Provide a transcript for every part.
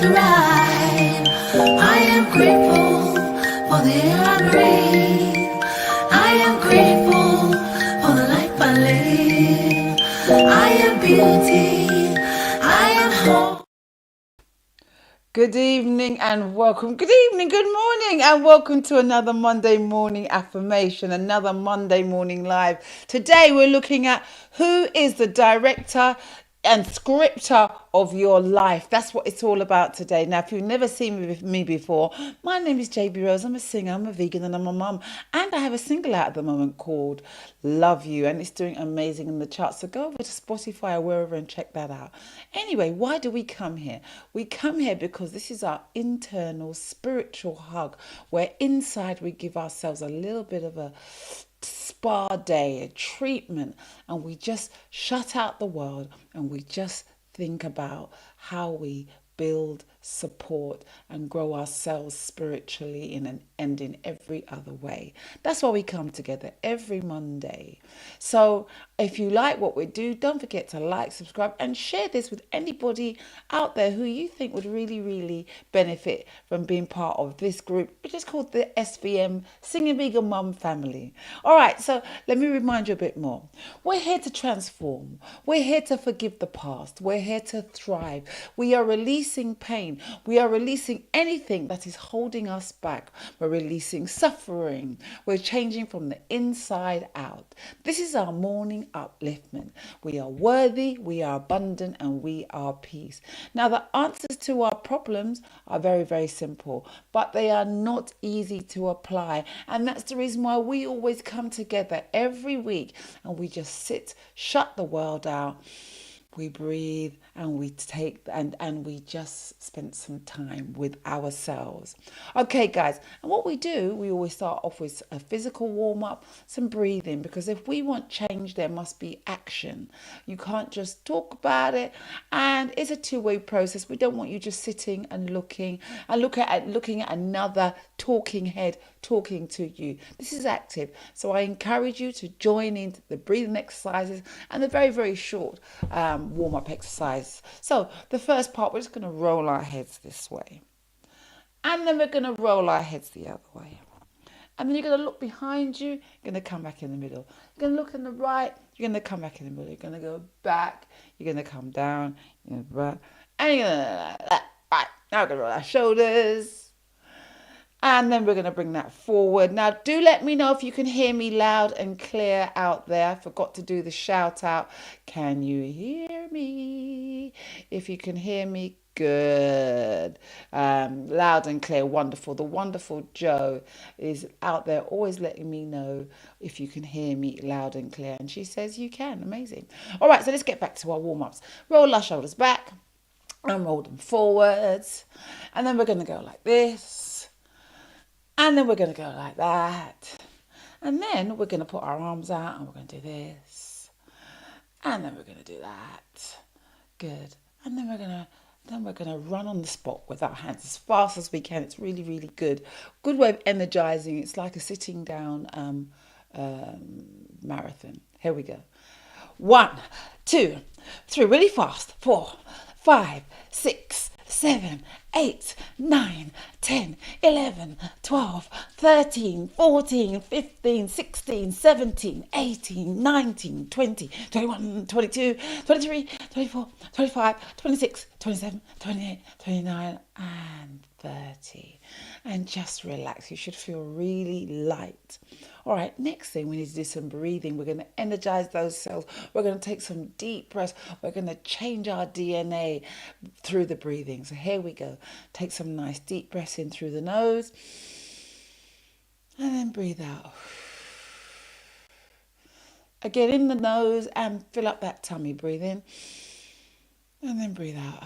thrive. I am grateful for the air I breathe. I am grateful for the life I live. I am beauty. I am hope. Good evening and welcome. Good evening, good morning, and welcome to another Monday morning affirmation, another Monday morning live. Today we're looking at who is the director and scripter of your life. That's what it's all about today. Now, if you've never seen me before, my name is JB Rose. I'm a singer, I'm a vegan, and I'm a mum. And I have a single out at the moment called Love You, and it's doing amazing in the charts. So go over to Spotify or wherever and check that out. Anyway, why do we come here? We come here because this is our internal spiritual hug, where inside we give ourselves a little bit of a spa day, a treatment, and we just shut out the world and we just think about how we build, support, and grow ourselves spiritually and in every other way. That's why we come together every Monday. So if you like what we do, don't forget to like, subscribe, and share this with anybody out there who you think would really, really benefit from being part of this group, which is called the SVM, Singing Vegan Mum Family. All right, so let me remind you a bit more. We're here to transform. We're here to forgive the past. We're here to thrive. We are releasing pain. We are releasing anything that is holding us back. We're releasing suffering. We're changing from the inside out. This is our morning upliftment. We are worthy, we are abundant, and we are peace. Now, the answers to our problems are very, very simple, but they are not easy to apply. And that's the reason why we always come together every week and we just sit, shut the world out. We breathe and we take and we just spend some time with ourselves. Okay, guys, and what we do, we always start off with a physical warm-up, some breathing, because if we want change, there must be action. You can't just talk about it, and it's a two-way process. We don't want you just sitting and looking at another talking head talking to you. This is active, so I encourage you to join in the breathing exercises and the very, very short warm-up exercise. So the first part, we're just going to roll our heads this way, and then we're going to roll our heads the other way, and then you're going to look behind you. You're going to come back in the middle. You're going to look in the right. You're going to come back in the middle. You're going to go back. You're going to come down. You're going to back, and you're going to right. Now we're going to roll our shoulders. And then we're going to bring that forward. Now, do let me know if you can hear me loud and clear out there. I forgot to do the shout out. Can you hear me? If you can hear me, good. Loud and clear, wonderful. The wonderful Joe is out there always letting me know if you can hear me loud and clear. And she says you can. Amazing. All right, so let's get back to our warm-ups. Roll our shoulders back and roll them forwards. And then we're going to go like this. And then we're going to go like that. And then we're going to put our arms out and we're going to do this. And then we're going to do that. Good. And then we're going to run on the spot with our hands as fast as we can. It's really, really good. Good way of energizing. It's like a sitting down marathon. Here we go. 1, 2, 3, really fast. 4, 5, 6, 7, 8, 9, 10, 11, 12, 13, 14, 15, 16, 17, 18, 19, 20, 21, 22, 23, 24, 25, 26, 27, 28, 29, and 30. And just relax. You should feel really light. All right, next thing we need to do some breathing. We're going to energize those cells. We're going to take some deep breaths. We're going to change our DNA through the breathing. So here we go. Take some nice deep breaths in through the nose. And then breathe out. Again, in the nose and fill up that tummy. Breathe in. And then breathe out.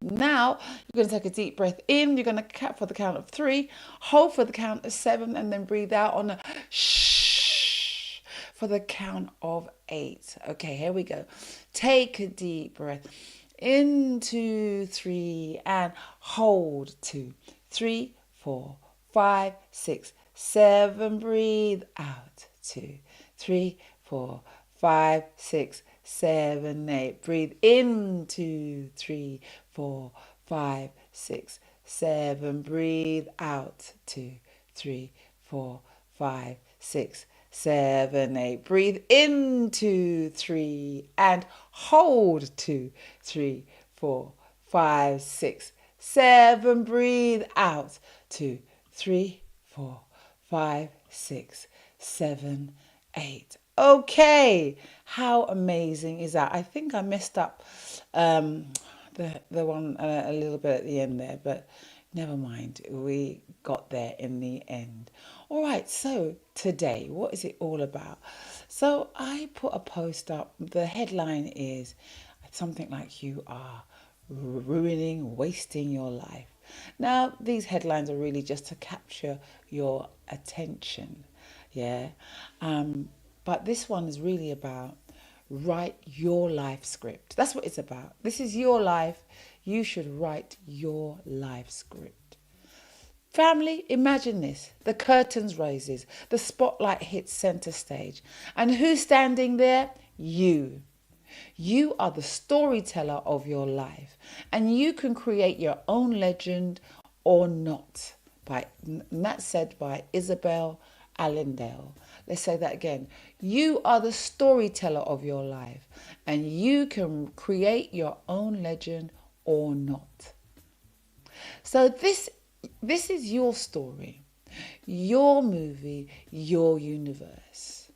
Now, you're going to take a deep breath in. You're going to count for the count of 3, hold for the count of 7, and then breathe out on a shh for the count of 8. Okay, here we go. Take a deep breath in, 2, 3, and hold 2, 3, 4, 5, 6, 7. Breathe out 2, 3, 4, 5, 6, 7, 8. Breathe in 2, 3, 4, 5, 6, 7. Breathe out. 2, 3, 4, 5, 6, 7, 8. Breathe in. 2, 3, and hold. 2, 3, 4, 5, 6, 7. Breathe out. 2, 3, 4, 5, 6, 7, 8. Okay, how amazing is that? I think I messed up the one a little bit at the end there, but never mind. We got there in the end. All right, so today, what is it all about? So I put a post up. The headline is something like "You are ruining, wasting your life." Now, these headlines are really just to capture your attention, yeah. But this one is really about write your life script. That's what it's about. This is your life. You should write your life script. Family, imagine this. The curtains raises, the spotlight hits center stage. And who's standing there? You. You are the storyteller of your life, and you can create your own legend or not. And that's said by Isabel Allende. Let's say that again. You are the storyteller of your life, and you can create your own legend or not. So this is your story, your movie, your universe.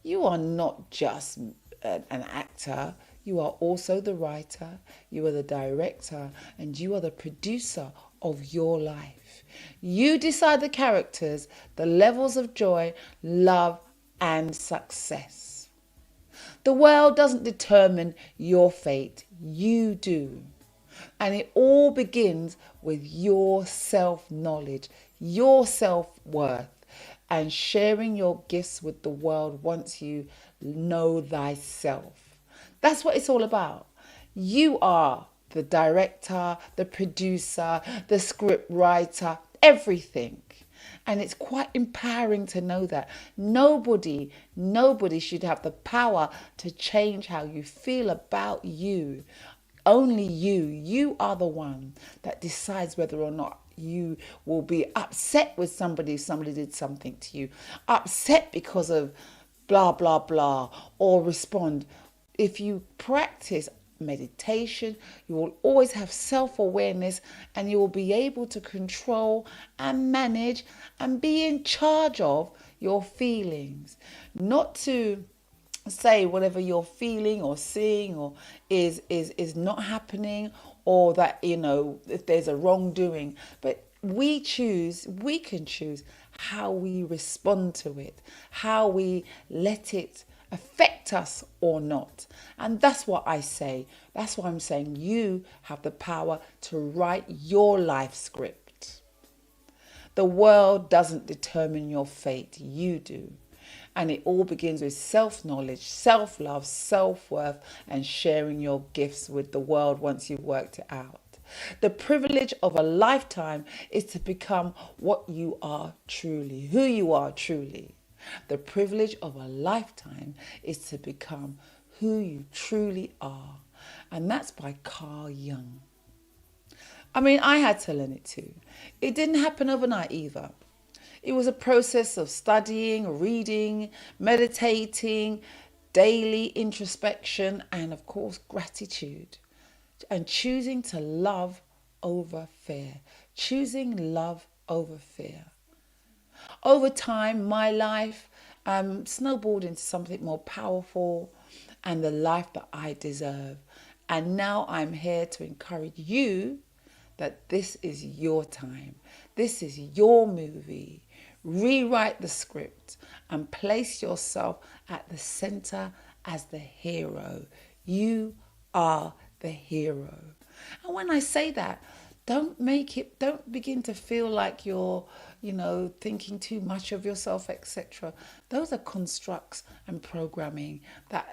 You are not just an actor. You are also the writer, you are the director, and you are the producer of your life. You decide the characters, the levels of joy, love, and success. The world doesn't determine your fate, you do. And it all begins with your self-knowledge, your self-worth, and sharing your gifts with the world once you know thyself. That's what it's all about. You are the director, the producer, the script writer, everything. And it's quite empowering to know that nobody should have the power to change how you feel about you. Only you. You are the one that decides whether or not you will be upset with somebody if somebody did something to you, upset because of blah, blah, blah, or respond. If you practice meditation, you will always have self-awareness, and you will be able to control and manage and be in charge of your feelings, not to say whatever you're feeling or seeing or is not happening, or that if there's a wrongdoing. But we can choose how we respond to it, how we let it affect us or not. And that's what I say. That's why I'm saying you have the power to write your life script. The world doesn't determine your fate, you do. And it all begins with self-knowledge, self-love, self-worth, and sharing your gifts with the world once you've worked it out. The privilege of a lifetime is to become what you are truly, who you are truly. The privilege of a lifetime is to become who you truly are. And that's by Carl Jung. I mean, I had to learn it too. It didn't happen overnight either. It was a process of studying, reading, meditating, daily introspection, and of course, gratitude. And choosing to love over fear. Choosing love over fear. Over time, my life snowballed into something more powerful and the life that I deserve. And now I'm here to encourage you that this is your time. This is your movie. Rewrite the script and place yourself at the center as the hero. You are the hero. And when I say that, don't begin to feel like you're, thinking too much of yourself, etc. Those are constructs and programming that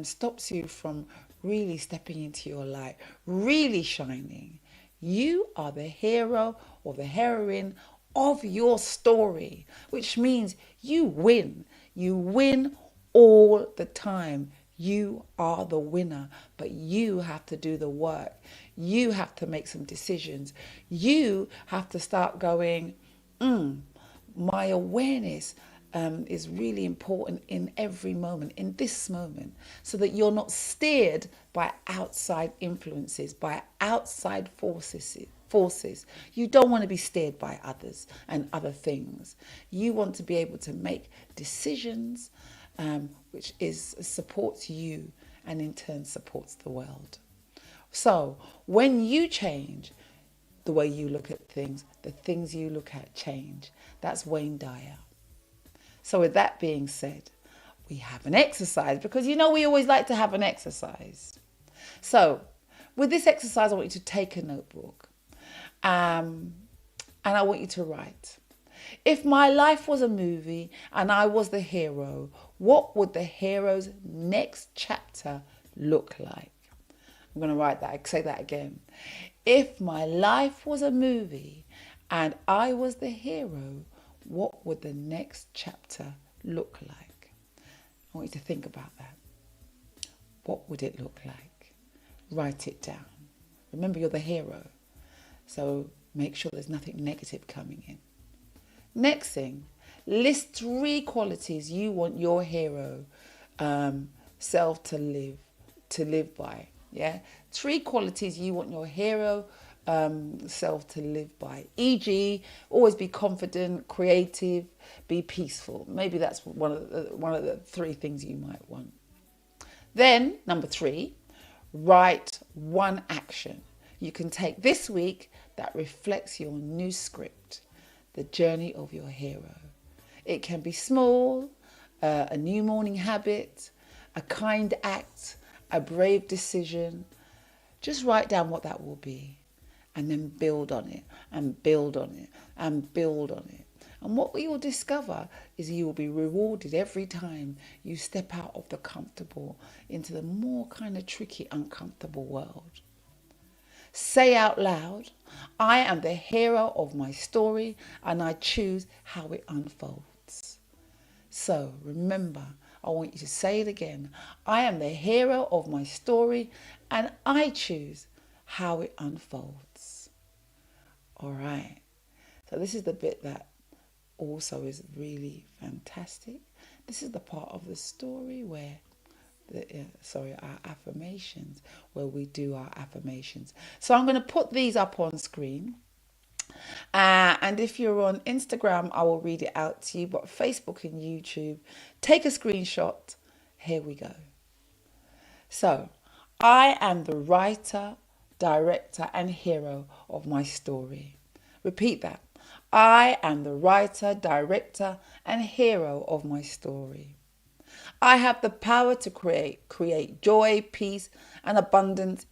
stops you from really stepping into your light, really shining. You are the hero or the heroine of your story, which means you win. You win all the time. You are the winner, but you have to do the work. You have to make some decisions. You have to start going, my awareness is really important in every moment, in this moment, so that you're not steered by outside influences, by outside forces. You don't want to be steered by others and other things. You want to be able to make decisions which supports you and in turn supports the world. So when you change the way you look at things, the things you look at change. That's Wayne Dyer. So with that being said, we have an exercise, because we always like to have an exercise. So with this exercise, I want you to take a notebook and I want you to write. If my life was a movie and I was the hero, what would the hero's next chapter look like? I'm going to write that. Say that again. If my life was a movie and I was the hero, what would the next chapter look like? I want you to think about that. What would it look like? Write it down. Remember, you're the hero. So make sure there's nothing negative coming in. Next thing, list 3 qualities you want your hero self to live by. Yeah, 3 qualities you want your hero self to live by. E.g., always be confident, creative, be peaceful. Maybe that's one of the 3 things you might want. Then, number 3, write 1 action you can take this week that reflects your new script, the journey of your hero. It can be small, a new morning habit, a kind act, a brave decision. Just write down what that will be and then build on it and build on it and build on it. And what we will discover is you will be rewarded every time you step out of the comfortable into the more kind of tricky, uncomfortable world. Say out loud, I am the hero of my story and I choose how it unfolds. So remember, I want you to say it again. I am the hero of my story and I choose how it unfolds. All right. So this is the bit that also is really fantastic. This is the part of the story where our affirmations, where we do our affirmations. So I'm going to put these up on screen. And if you're on Instagram, I will read it out to you. But Facebook and YouTube, take a screenshot. Here we go. So, I am the writer, director, and hero of my story. Repeat that. I am the writer, director, and hero of my story. I have the power to create joy, peace, and abundance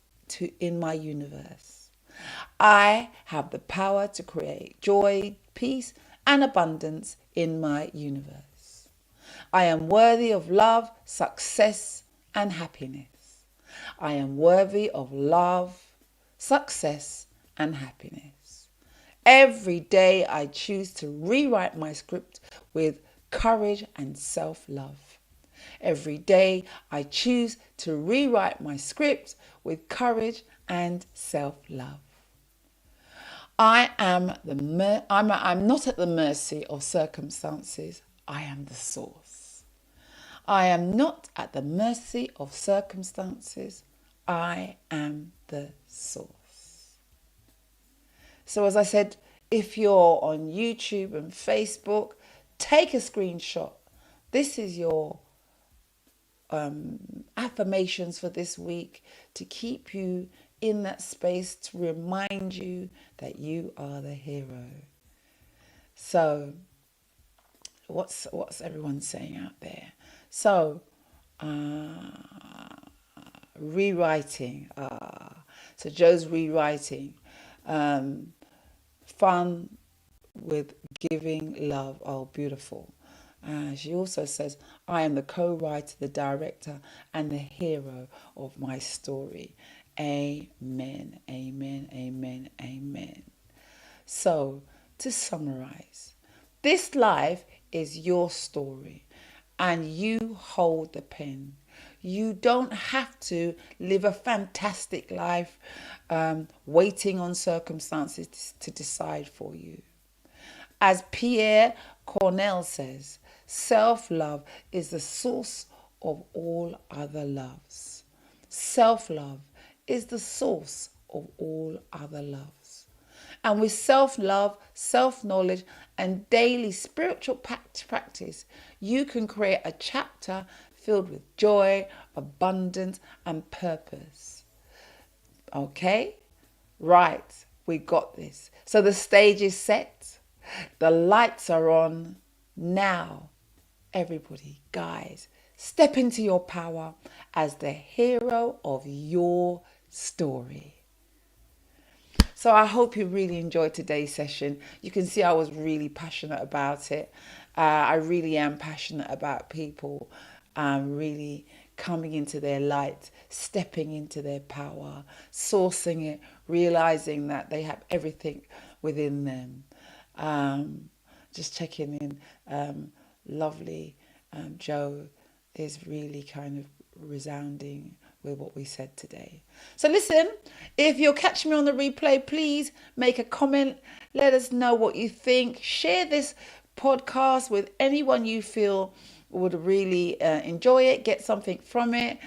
in my universe. I have the power to create joy, peace, and abundance in my universe. I am worthy of love, success, and happiness. I am worthy of love, success, and happiness. Every day I choose to rewrite my script with courage and self-love. Every day I choose to rewrite my script with courage and self-love. I'm not at the mercy of circumstances. I am the source. I am not at the mercy of circumstances. I am the source. So as I said, if you're on YouTube and Facebook, take a screenshot. This is your affirmations for this week to keep you in that space, to remind you that you are the hero. So what's everyone saying out there? So rewriting. So Joe's rewriting. Fun with giving love. Oh, beautiful. She also says, I am the co-writer, the director, and the hero of my story. Amen, amen, amen, amen. So, to summarize, this life is your story, and you hold the pen. You don't have to live a fantastic life waiting on circumstances to decide for you. As Pierre Cornell says, self-love is the source of all other loves. Self-love is the source of all other loves. And with self-love, self-knowledge, and daily spiritual practice, you can create a chapter filled with joy, abundance, and purpose. Okay? Right, we got this. So the stage is set. The lights are on. Now, everybody, guys, step into your power as the hero of your story. So I hope you really enjoyed today's session. You can see I was really passionate about it. I really am passionate about people really coming into their light, stepping into their power, sourcing it, realizing that they have everything within them. Just checking in. Lovely Joe is really kind of resounding with what we said today. So listen, if you're catching me on the replay, please make a comment. Let us know what you think. Share this podcast with anyone you feel would really enjoy it, get something from it.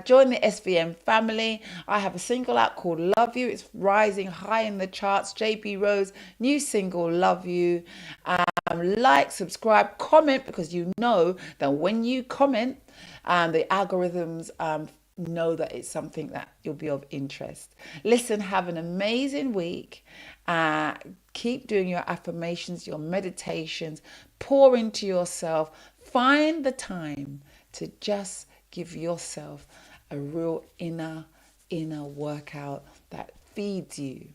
Join the SVM family. I have a single out called Love You. It's rising high in the charts. JB Rose, new single, Love You. Like, subscribe, comment, because you know that when you comment, the algorithms know that it's something that you'll be of interest. Listen, have an amazing week. Keep doing your affirmations, your meditations, pour into yourself. Find the time to just give yourself a real inner workout that feeds you.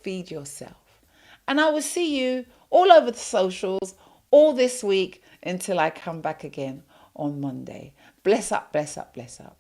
Feed yourself. And I will see you all over the socials all this week until I come back again on Monday. Bless up, bless up, bless up.